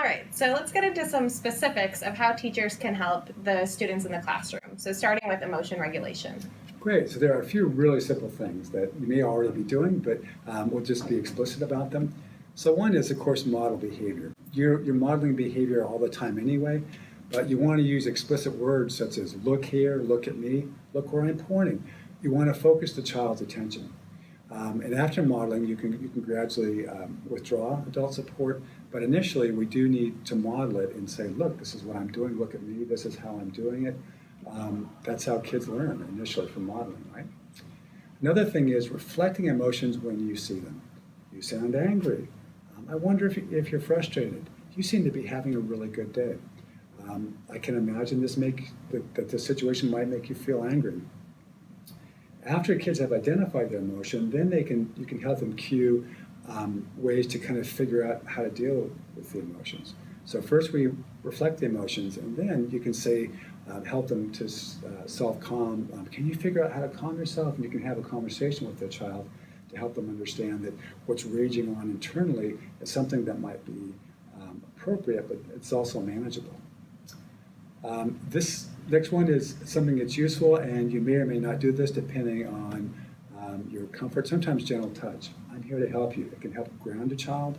All right, so let's get into some specifics of how teachers can help the students in the classroom. So starting with emotion regulation. Great. So there are a few really simple things that you may already be doing, but we'll just be explicit about them. So one is, of course, model behavior. You're modeling behavior all the time anyway, but you want to use explicit words such as look here, look at me, look where I'm pointing. You want to focus the child's attention. And after modeling, you can gradually withdraw adult support, but initially we do need to model it and say, look, this is what I'm doing, look at me, this is how I'm doing it. That's how kids learn initially from modeling, right? Another thing is reflecting emotions when you see them. You sound angry. I wonder if you're frustrated. You seem to be having a really good day. I can imagine that this situation might make you feel angry. After kids have identified their emotion, then you can help them cue ways to kind of figure out how to deal with the emotions. So first we reflect the emotions, and then you can say, help them to self-calm. Can you figure out how to calm yourself? And you can have a conversation with the child to help them understand that what's raging on internally is something that might be appropriate, but it's also manageable. This next one is something that's useful, and you may or may not do this depending on your comfort. Sometimes gentle touch. I'm here to help you. It can help ground a child.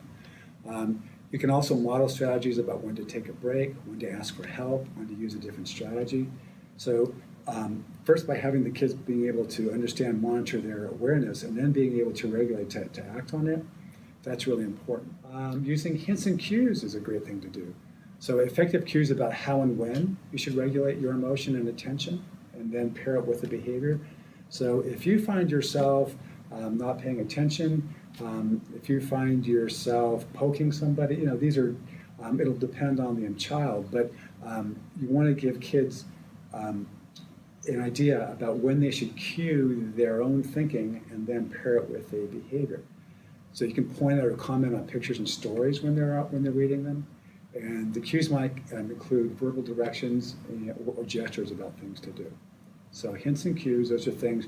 You can also model strategies about when to take a break, when to ask for help, when to use a different strategy. So first, by having the kids being able to understand, monitor their awareness, and then being able to regulate to act on it, that's really important. Using hints and cues is a great thing to do. So effective cues about how and when you should regulate your emotion and attention, and then pair it with the behavior. So if you find yourself not paying attention, if you find yourself poking somebody, these are, it'll depend on the child, but you want to give kids an idea about when they should cue their own thinking and then pair it with a behavior. So you can point out or comment on pictures and stories when they're reading them. And the cues might include verbal directions or gestures about things to do. So hints and cues, those are things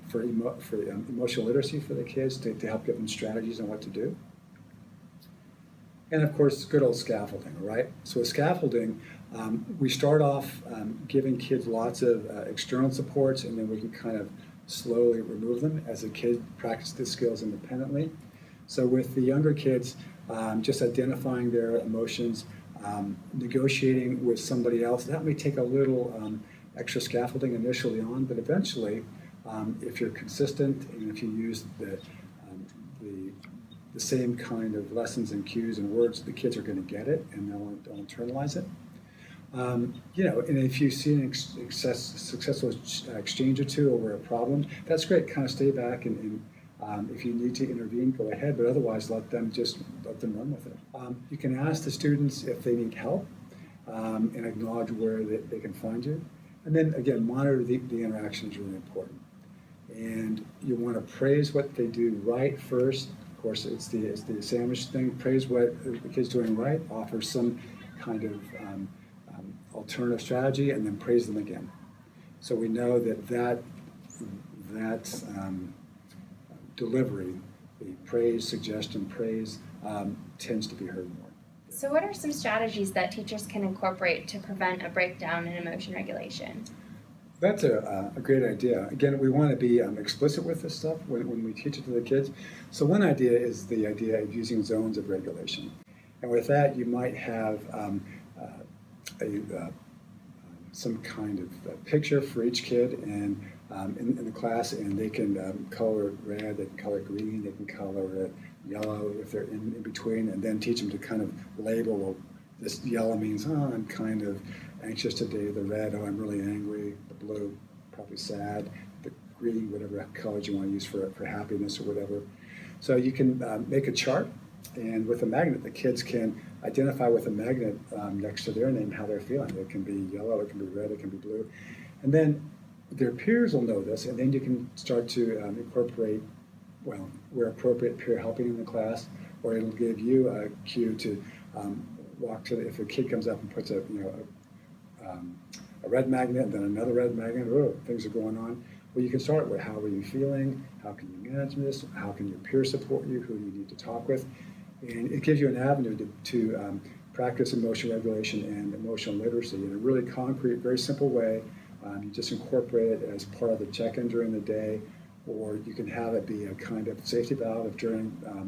for emotional literacy for the kids to help give them strategies on what to do. And of course, good old scaffolding, right? So with scaffolding, we start off giving kids lots of external supports, and then we can kind of slowly remove them as the kids practice the skills independently. So with the younger kids, just identifying their emotions, negotiating with somebody else, that may take a little extra scaffolding initially on, but eventually, if you're consistent and if you use the same kind of lessons and cues and words, the kids are going to get it and they'll internalize it. And if you see an successful exchange or two over a problem, that's great. Kind of stay back and if you need to intervene, go ahead, but otherwise let them run with it. You can ask the students if they need help and acknowledge where they can find you. And then again, monitor the interaction is really important. And you want to praise what they do right first. Of course, it's the sandwich thing. Praise what the kid's doing right, offer some kind of alternative strategy, and then praise them again. So we know that delivery, the praise, suggestion, praise, tends to be heard more. So what are some strategies that teachers can incorporate to prevent a breakdown in emotion regulation? That's a great idea. Again, we want to be explicit with this stuff when we teach it to the kids. So one idea is the idea of using zones of regulation. And with that, you might have some kind of picture for each kid and in the class, and they can color it red, they can color it green, they can color it yellow if they're in between, and then teach them to kind of label, well, this yellow means, oh, I'm kind of anxious today, the red, oh, I'm really angry, the blue, probably sad, the green, whatever colors you want to use for happiness or whatever. So you can make a chart, and with a magnet, the kids can identify with a magnet next to their name how they're feeling. It can be yellow, it can be red, it can be blue. And then their peers will know this, and then you can start to incorporate, well, where appropriate, peer helping in the class, or it'll give you a cue to walk to if a kid comes up and puts a red magnet and then another red magnet, oh, things are going on. Well, you can start with how are you feeling, how can you manage this, how can your peers support you, who do you need to talk with, and it gives you an avenue to practice emotion regulation and emotional literacy in a really concrete, very simple way. You just incorporate it as part of the check-in during the day, or you can have it be a kind of safety valve if during,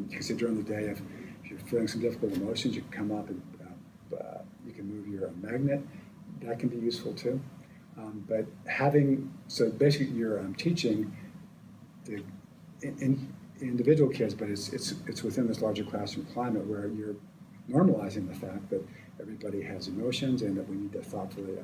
you can say during the day, if you're feeling some difficult emotions, you can come up and you can move your magnet. That can be useful too. But so basically you're teaching the individual kids, but it's within this larger classroom climate where you're normalizing the fact that everybody has emotions and that we need to thoughtfully